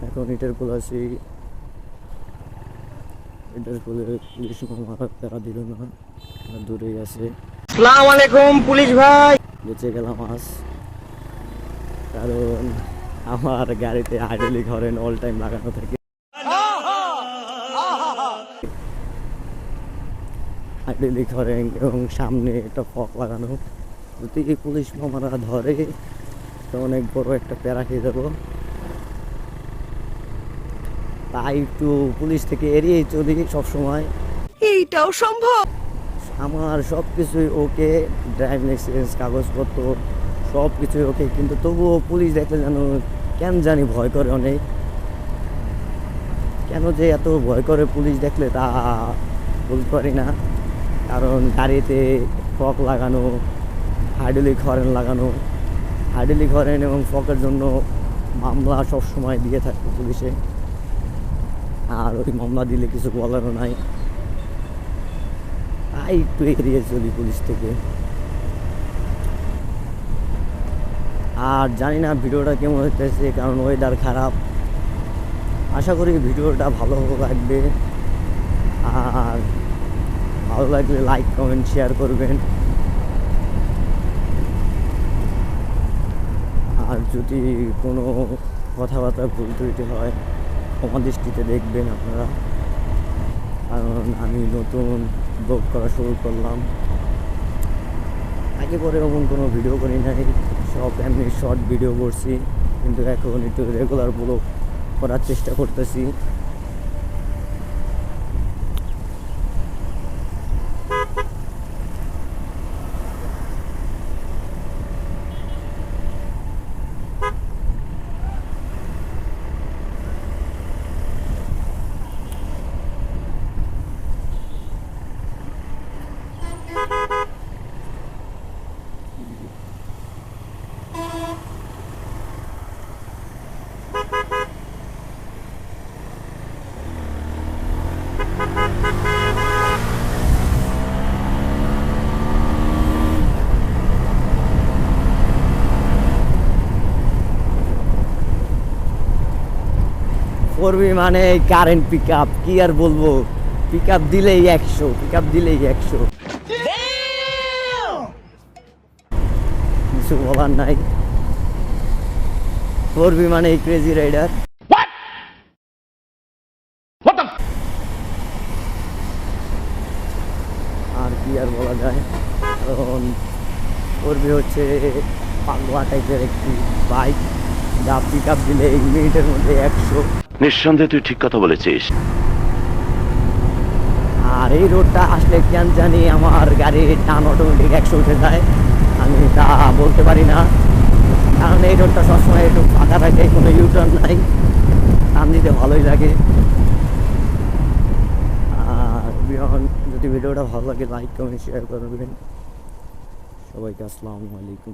এখন ইটের পোল আছি, ইটের পোলে পুলিশ মামা তারা দিল না, দূরেই আছে। আসসালামু আলাইকুম পুলিশ ভাই। বেঁচে গেলাম আজ, কারণ আমার গাড়িতে আইডেলি হরেন অল টাইম লাগানো থাকে। আইডেলি হরেন এবং সামনে একটা ফক লাগানো। যদি পুলিশ মামারা ধরে তো অনেক বড় একটা প্যারা খেয়ে যাবো, তাই একটু পুলিশ থেকে এড়িয়েই চলি সবসময়। এইটাও সম্ভব? আমার সব কিছুই ওকে, ড্রাইভিং লাইসেন্স, কাগজপত্র সব কিছুই ওকে, কিন্তু তবুও পুলিশ দেখলে যেন কেন জানি ভয় করে অনেক। কেন যে এত ভয় করে পুলিশ দেখলে তা বলতে পারি না, কারণ গাড়িতে ফক লাগানো, হাইড্রোলিক হরেন লাগানো। হাইড্রোলিক হরেন এবং ফকের জন্য মামলা সবসময় দিয়ে থাকে পুলিশে, আর ওই মামলা দিলে কিছু বলারও নাই, তাই একটু এড়িয়ে চলি পুলিশ থেকে। আর জানি না ভিডিওটা কেমন হতেছে, কারণ ওয়েদার খারাপ। আশা করি ভিডিওটা ভালো লাগবে, আর ভালো লাগলে লাইক কমেন্ট শেয়ার করবেন। আর যদি কোনো কথাবার্তা ভুল ত্রুটি হয় ক্ষমা দৃষ্টিতে দেখবেন আপনারা, কারণ আমি নতুন ব্লগ করা শুরু করলাম। আগে পরে এমন কোনো ভিডিও করি নাই, সব এমনি শর্ট ভিডিও করছি, কিন্তু এখন একটু রেগুলার ব্লগ করার চেষ্টা করতেছি। করবি মানে কারেন্ট পিক আপ, কি আর বলবো, পিক আপ দিলেই 100, পিক আপ দিলেই 100, কিছু বলার নাই। করবি মানে ক্রেজি রাইডার। আর কি আর বলা যায়, কারণ করবি হচ্ছে পাগলা টাইপের একটি বাইক, যা পিক আপ দিলে এই মিনিটের মধ্যে 100। নিঃসন্দেহে তুই ঠিক কথা বলেছিস। আর এই রোডটা আসলে কেন জানি আমার গাড়ির টান অটোমেটিক 100 উঠে যায়, আমি তা বলতে পারি না, কারণ এই রোডটা সবসময় একটু ফাঁকা থাকে, কোনো ইউটার্ন নাই, টান দিতে ভালোই লাগে। আর যদি ভিডিওটা ভালো লাগে লাইক কমেন্ট শেয়ার করবেন। সবাইকে আসসালামু আলাইকুম।